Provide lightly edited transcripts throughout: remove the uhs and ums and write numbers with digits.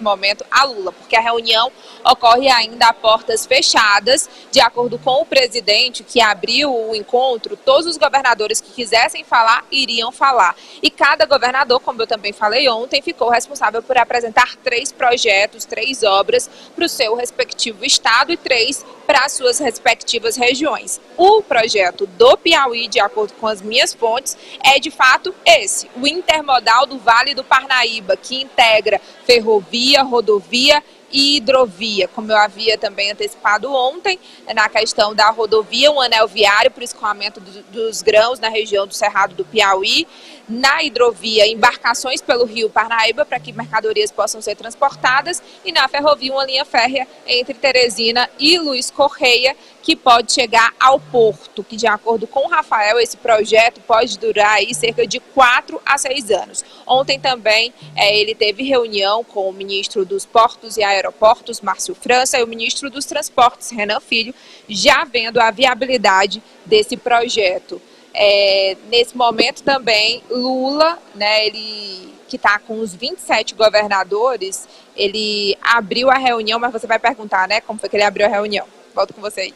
momento a Lula, porque a reunião ocorre ainda a portas fechadas. De acordo com o presidente que abriu o encontro, todos os governadores que quisessem falar, iriam falar. E cada governador, como eu também falei ontem, ficou responsável por apresentar 3 projetos, 3 obras para o seu respectivo estado e 3 para as suas respectivas regiões. O projeto do Piauí, de acordo com as minhas fontes, é de fato esse, o intermodal do Vale do Parnaíba, que integra ferrovia, rodovia e hidrovia, como eu havia também antecipado ontem, na questão da rodovia, um anel viário para o escoamento dos grãos na região do Cerrado do Piauí, na hidrovia, embarcações pelo rio Parnaíba para que mercadorias possam ser transportadas, e na ferrovia, uma linha férrea entre Teresina e Luiz Correia, que pode chegar ao porto, que de acordo com o Rafael, esse projeto pode durar aí cerca de 4 a 6 anos. Ontem também ele teve reunião com o ministro dos Portos e Aeroportos, Márcio França, e o ministro dos Transportes, Renan Filho, já vendo a viabilidade desse projeto. Nesse momento também, Lula, né, ele que está com os 27 governadores, ele abriu a reunião, mas você vai perguntar, né, como foi que ele abriu a reunião. Volto com você aí.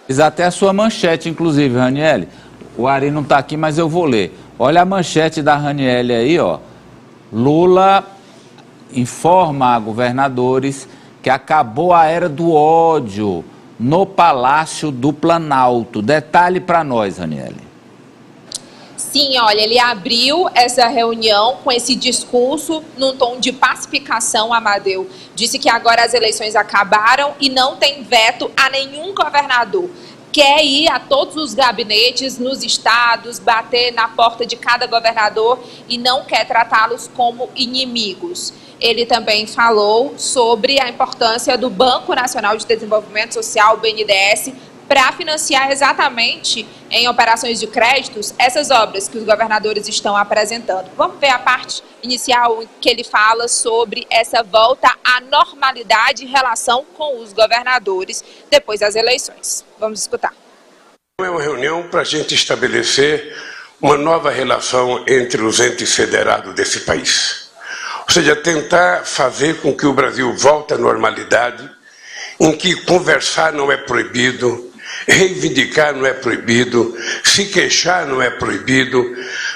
Fiz até a sua manchete, inclusive, Raniele. O Ari não está aqui, mas eu vou ler. Olha a manchete da Raniele aí, ó. Lula informa a governadores que acabou a era do ódio no Palácio do Planalto. Detalhe para nós, Raniele. Sim, olha, ele abriu essa reunião com esse discurso num tom de pacificação, Amadeu. Disse que agora as eleições acabaram e não tem veto a nenhum governador. Quer ir a todos os gabinetes, nos estados, bater na porta de cada governador e não quer tratá-los como inimigos. Ele também falou sobre a importância do Banco Nacional de Desenvolvimento Social, o BNDES, para financiar exatamente em operações de créditos essas obras que os governadores estão apresentando. Vamos ver a parte inicial em que ele fala sobre essa volta à normalidade em relação com os governadores depois das eleições. Vamos escutar. É uma reunião para a gente estabelecer uma nova relação entre os entes federados desse país. Ou seja, tentar fazer com que o Brasil volte à normalidade, em que conversar não é proibido, reivindicar não é proibido, se queixar não é proibido,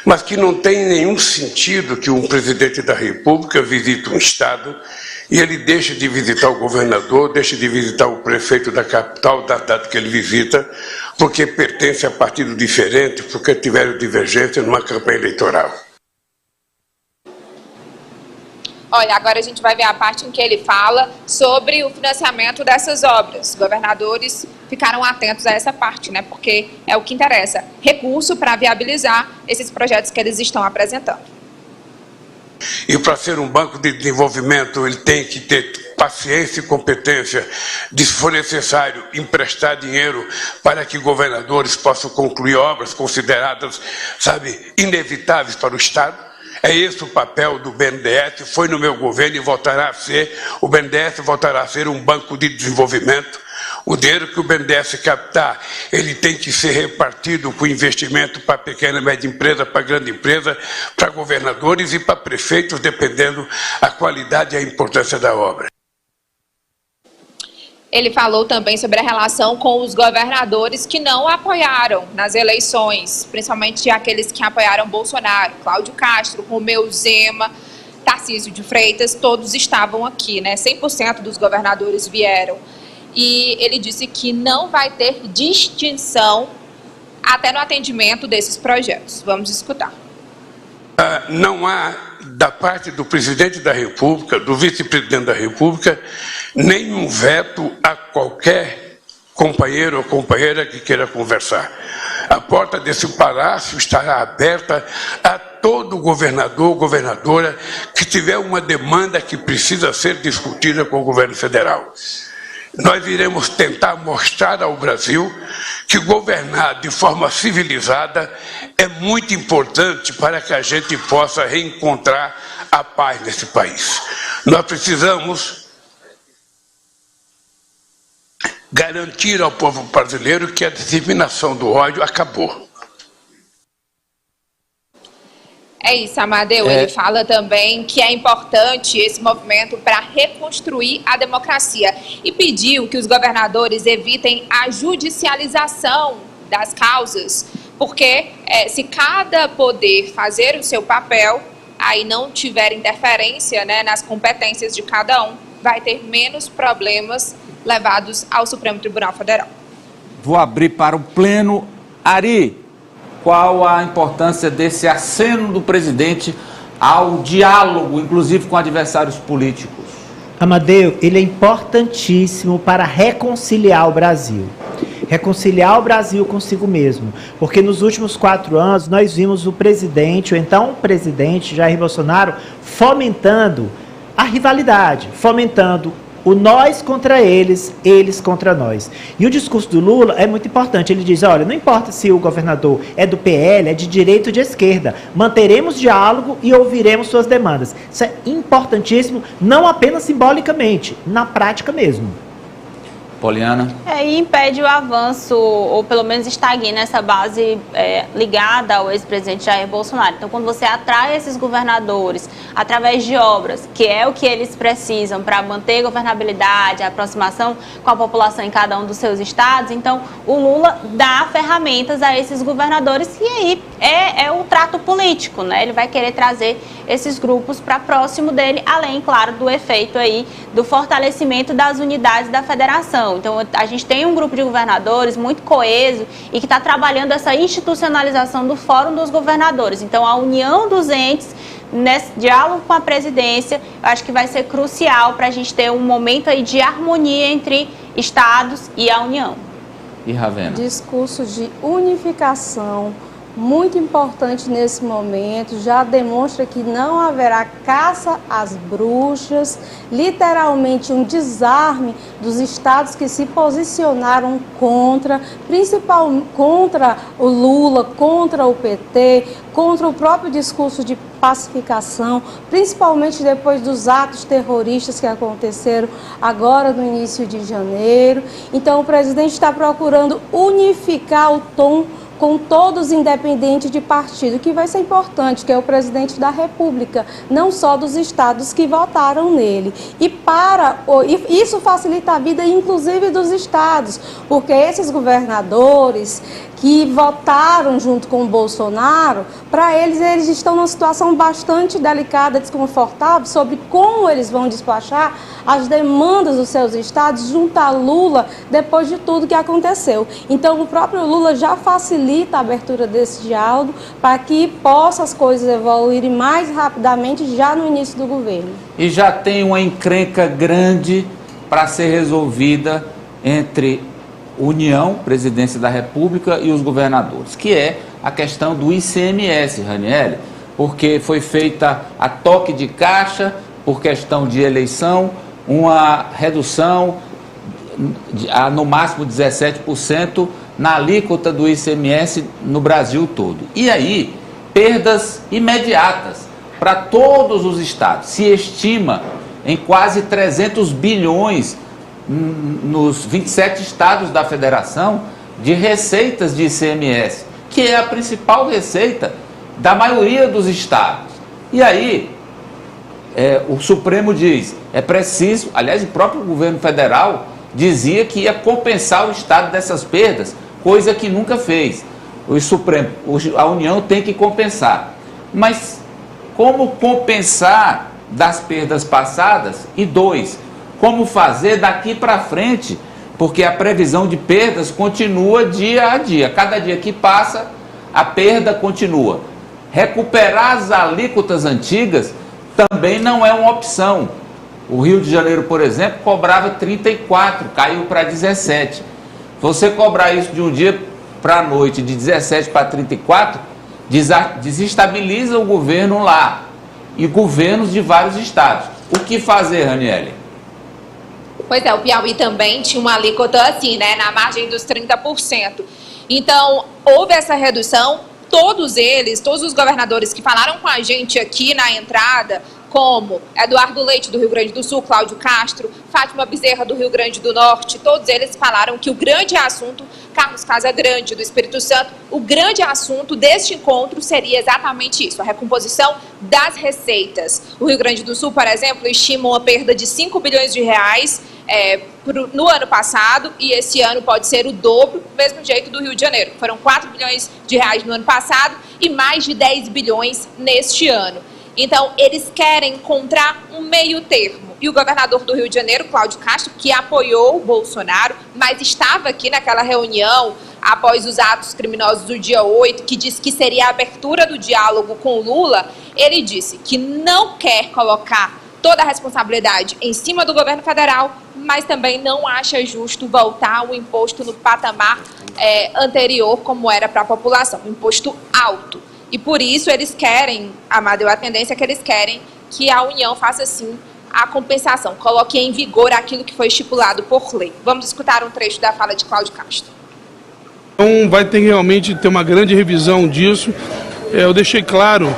mas que não tem nenhum sentido que um presidente da República visite um estado e ele deixe de visitar o governador, deixe de visitar o prefeito da capital, da cidade que ele visita, porque pertence a partido diferente, porque tiveram divergência numa campanha eleitoral. Olha, agora a gente vai ver a parte em que ele fala sobre o financiamento dessas obras. Os governadores ficaram atentos a essa parte, né? Porque é o que interessa, recurso para viabilizar esses projetos que eles estão apresentando. E para ser um banco de desenvolvimento, ele tem que ter paciência e competência de, se for necessário, emprestar dinheiro para que governadores possam concluir obras consideradas, inevitáveis para o Estado. É esse o papel do BNDES, foi no meu governo e voltará a ser. O BNDES voltará a ser um banco de desenvolvimento. O dinheiro que o BNDES captar, ele tem que ser repartido com investimento para pequena e média empresa, para grande empresa, para governadores e para prefeitos, dependendo da qualidade e a importância da obra. Ele falou também sobre a relação com os governadores que não apoiaram nas eleições, principalmente aqueles que apoiaram Bolsonaro, Cláudio Castro, Romeu Zema, Tarcísio de Freitas, todos estavam aqui, né? 100% dos governadores vieram. E ele disse que não vai ter distinção até no atendimento desses projetos. Vamos escutar. Não há, da parte do presidente da República, do vice-presidente da República, nenhum veto a qualquer companheiro ou companheira que queira conversar. A porta desse palácio estará aberta a todo governador ou governadora que tiver uma demanda que precisa ser discutida com o governo federal. Nós iremos tentar mostrar ao Brasil que governar de forma civilizada é muito importante para que a gente possa reencontrar a paz nesse país. Nós precisamos garantir ao povo brasileiro que a disseminação do ódio acabou. É isso, Amadeu. Ele fala também que é importante esse movimento para reconstruir a democracia e pediu que os governadores evitem a judicialização das causas, porque se cada poder fazer o seu papel, aí não tiver interferência, né, nas competências de cada um, vai ter menos problemas levados ao Supremo Tribunal Federal. Vou abrir para o pleno. Ari, qual a importância desse aceno do presidente ao diálogo, inclusive com adversários políticos? Amadeu, ele é importantíssimo para reconciliar o Brasil. Reconciliar o Brasil consigo mesmo. Porque nos últimos 4 anos nós vimos o presidente, ou então o presidente Jair Bolsonaro, fomentando a rivalidade, fomentando o nós contra eles, eles contra nós. E o discurso do Lula é muito importante. Ele diz, olha, não importa se o governador é do PL, é de direita ou de esquerda, manteremos diálogo e ouviremos suas demandas. Isso é importantíssimo, não apenas simbolicamente, na prática mesmo. Poliana? E impede o avanço, ou pelo menos estagna essa base ligada ao ex-presidente Jair Bolsonaro. Então, quando você atrai esses governadores através de obras, que é o que eles precisam para manter a governabilidade, a aproximação com a população em cada um dos seus estados, então o Lula dá ferramentas a esses governadores e aí é o trato político, né? Ele vai querer trazer esses grupos para próximo dele, além, claro, do efeito aí do fortalecimento das unidades da federação. Então, a gente tem um grupo de governadores muito coeso e que está trabalhando essa institucionalização do Fórum dos Governadores. Então, a união dos entes, nesse diálogo com a presidência, eu acho que vai ser crucial para a gente ter um momento aí de harmonia entre estados e a União. E Ravena? Discurso de unificação, muito importante nesse momento, já demonstra que não haverá caça às bruxas, literalmente um desarme dos estados que se posicionaram contra, principalmente contra o Lula, contra o PT, contra o próprio discurso de pacificação, principalmente depois dos atos terroristas que aconteceram agora no início de janeiro. Então o presidente está procurando unificar o tom com todos independente de partido, que vai ser importante, que é o presidente da República, não só dos estados que votaram nele. E isso facilita a vida, inclusive, dos estados, porque esses governadores que votaram junto com o Bolsonaro, para eles estão numa situação bastante delicada, desconfortável, sobre como eles vão despachar as demandas dos seus estados junto a Lula, depois de tudo que aconteceu. Então, o próprio Lula já facilita a abertura desse diálogo para que possa as coisas evoluírem mais rapidamente já no início do governo. E já tem uma encrenca grande para ser resolvida entre União, Presidência da República e os governadores, que é a questão do ICMS, Raniele, porque foi feita a toque de caixa por questão de eleição, uma redução a no máximo 17% na alíquota do ICMS no Brasil todo. E aí, perdas imediatas para todos os estados. Se estima em quase 300 bilhões nos 27 estados da federação de receitas de ICMS, que é a principal receita da maioria dos estados. E aí, o Supremo diz, é preciso, aliás, o próprio governo federal dizia que ia compensar o estado dessas perdas, coisa que nunca fez. O Supremo, a União tem que compensar. Mas como compensar das perdas passadas? E 2, como fazer daqui para frente? Porque a previsão de perdas continua dia a dia. Cada dia que passa, a perda continua. Recuperar as alíquotas antigas também não é uma opção. O Rio de Janeiro, por exemplo, cobrava 34, caiu para 17. Você cobrar isso de um dia para a noite, de 17 para 34, desestabiliza o governo lá e governos de vários estados. O que fazer, Raniele? Pois é, o Piauí também tinha uma alíquota assim, né, na margem dos 30%. Então, houve essa redução. Todos os governadores que falaram com a gente aqui na entrada como Eduardo Leite, do Rio Grande do Sul, Cláudio Castro, Fátima Bezerra, do Rio Grande do Norte, todos eles falaram que o grande assunto, Carlos Casagrande, do Espírito Santo, o grande assunto deste encontro seria exatamente isso, a recomposição das receitas. O Rio Grande do Sul, por exemplo, estima uma perda de 5 bilhões de reais no ano passado, e esse ano pode ser o dobro, do mesmo jeito do Rio de Janeiro. Foram 4 bilhões de reais no ano passado e mais de 10 bilhões neste ano. Então, eles querem encontrar um meio termo. E o governador do Rio de Janeiro, Cláudio Castro, que apoiou o Bolsonaro, mas estava aqui naquela reunião após os atos criminosos do dia 8, que disse que seria a abertura do diálogo com Lula, ele disse que não quer colocar toda a responsabilidade em cima do governo federal, mas também não acha justo voltar o imposto no patamar anterior, como era para a população, um imposto alto. E por isso eles querem, Amadeu, a tendência é que eles querem que a União faça sim a compensação, coloque em vigor aquilo que foi estipulado por lei. Vamos escutar um trecho da fala de Cláudio Castro. Então vai ter realmente ter uma grande revisão disso. Eu deixei claro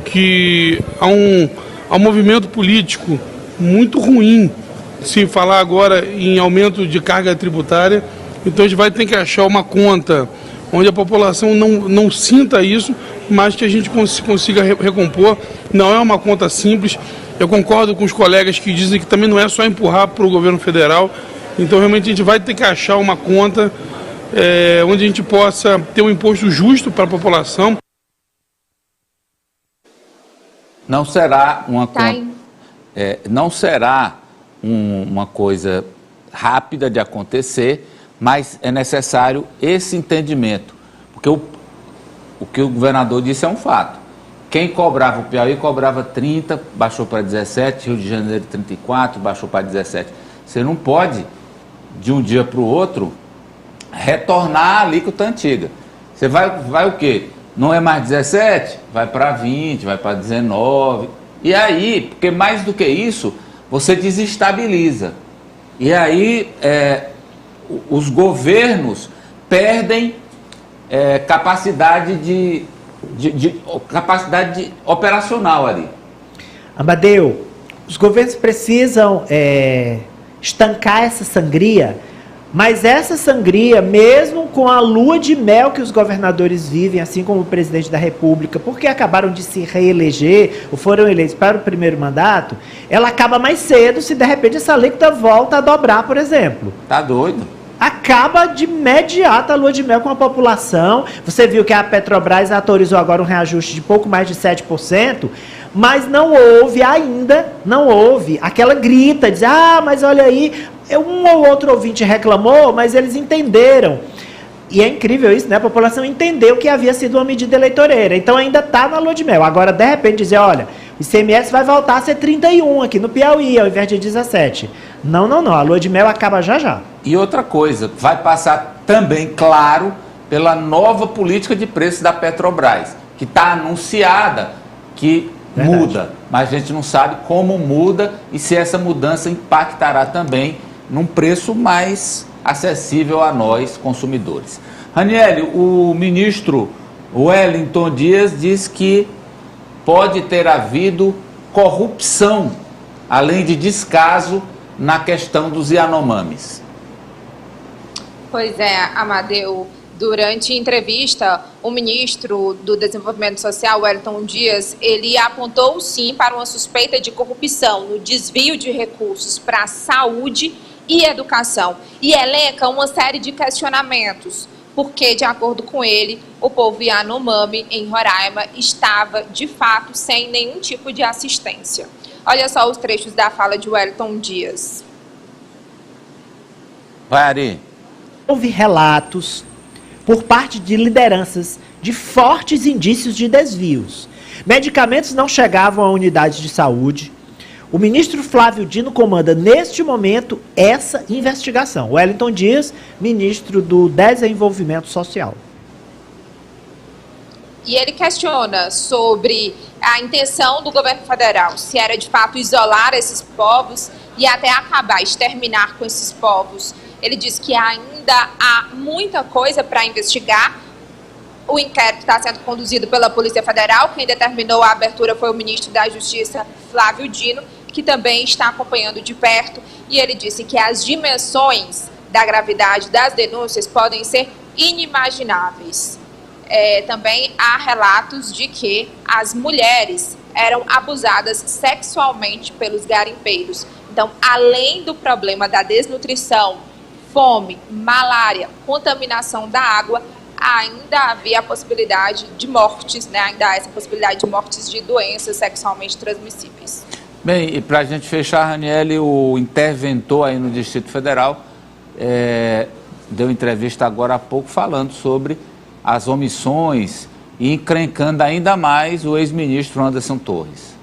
que há um movimento político muito ruim se falar agora em aumento de carga tributária. Então a gente vai ter que achar uma conta onde a população não sinta isso, mas que a gente consiga recompor. Não é uma conta simples. Eu concordo com os colegas que dizem que também não é só empurrar para o governo federal. Então realmente a gente vai ter que achar uma conta onde a gente possa ter um imposto justo para a população. Não será não será uma coisa rápida de acontecer, mas é necessário esse entendimento, porque o que o governador disse é um fato. Quem cobrava, o Piauí cobrava 30, baixou para 17, Rio de Janeiro 34, baixou para 17. Você não pode, de um dia para o outro, retornar à alíquota antiga. Você vai o quê? Não é mais 17? Vai para 20, vai para 19. E aí, porque mais do que isso, você desestabiliza. E aí os governos perdem capacidade capacidade operacional ali. Amadeu, os governos precisam estancar essa sangria, mas essa sangria, mesmo com a lua de mel que os governadores vivem, assim como o presidente da República, porque acabaram de se reeleger, ou foram eleitos para o primeiro mandato, ela acaba mais cedo se de repente essa alíquota volta a dobrar, por exemplo. Tá doido? Acaba de imediato a lua de mel com a população. Você viu que a Petrobras autorizou agora um reajuste de pouco mais de 7%, mas não houve aquela grita, dizer, mas olha aí, um ou outro ouvinte reclamou, mas eles entenderam. E é incrível isso, né? A população entendeu que havia sido uma medida eleitoreira. Então ainda está na lua de mel. Agora, de repente, dizer, olha, o ICMS vai voltar a ser 31 aqui no Piauí, ao invés de 17. Não. A lua de mel acaba já. E outra coisa, vai passar também, claro, pela nova política de preço da Petrobras, que está anunciada que muda, mas a gente não sabe como muda e se essa mudança impactará também num preço mais acessível a nós, consumidores. Raniele, o ministro Wellington Dias diz que pode ter havido corrupção, além de descaso, na questão dos Yanomamis. Pois é, Amadeu. Durante entrevista, o ministro do Desenvolvimento Social, Wellington Dias, ele apontou sim para uma suspeita de corrupção no desvio de recursos para a saúde e educação. E elenca uma série de questionamentos, porque, de acordo com ele, o povo Yanomami, em Roraima, estava, de fato, sem nenhum tipo de assistência. Olha só os trechos da fala de Wellington Dias. Vai, Ari. Houve relatos por parte de lideranças de fortes indícios de desvios. Medicamentos não chegavam a unidades de saúde. O ministro Flávio Dino comanda, neste momento, essa investigação. Wellington Dias, ministro do Desenvolvimento Social. E ele questiona sobre a intenção do governo federal, se era de fato isolar esses povos e até acabar, exterminar com esses povos. Ele diz que ainda há muita coisa para investigar, O inquérito está sendo conduzido pela Polícia Federal. Quem determinou a abertura foi o ministro da Justiça, Flávio Dino, que também está acompanhando de perto, e ele disse que as dimensões da gravidade das denúncias podem ser inimagináveis. Também há relatos de que as mulheres eram abusadas sexualmente pelos garimpeiros. Então, além do problema da desnutrição, fome, malária, contaminação da água, ainda havia a possibilidade de mortes, né? Ainda há essa possibilidade de mortes de doenças sexualmente transmissíveis. Bem, e para a gente fechar, Raniele, o interventor aí no Distrito Federal deu entrevista agora há pouco falando sobre as omissões e encrencando ainda mais o ex-ministro Anderson Torres.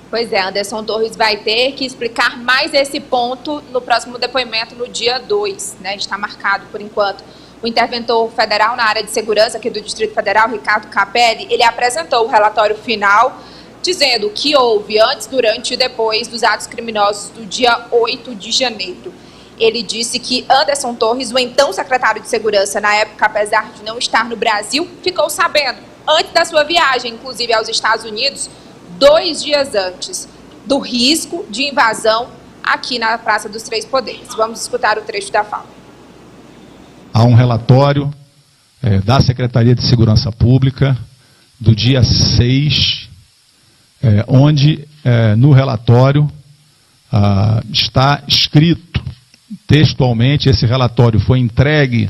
Pois é, Anderson Torres vai ter que explicar mais esse ponto no próximo depoimento, no dia 2, né? Está marcado por enquanto. O interventor federal na área de segurança aqui do Distrito Federal, Ricardo Capelli, ele apresentou o relatório final, dizendo que houve antes, durante e depois dos atos criminosos do dia 8 de janeiro. Ele disse que Anderson Torres, o então secretário de Segurança na época, apesar de não estar no Brasil, ficou sabendo, antes da sua viagem, inclusive aos Estados Unidos, 2 dias antes, do risco de invasão aqui na Praça dos Três Poderes. Vamos escutar o trecho da fala. Há um relatório da Secretaria de Segurança Pública do dia 6, onde no relatório está escrito textualmente, esse relatório foi entregue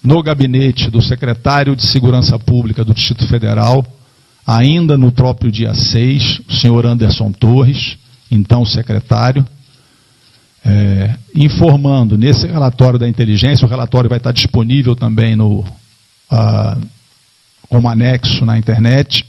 no gabinete do secretário de Segurança Pública do Distrito Federal, ainda no próprio dia 6, o senhor Anderson Torres, então secretário, informando nesse relatório da inteligência, o relatório vai estar disponível também como anexo na internet,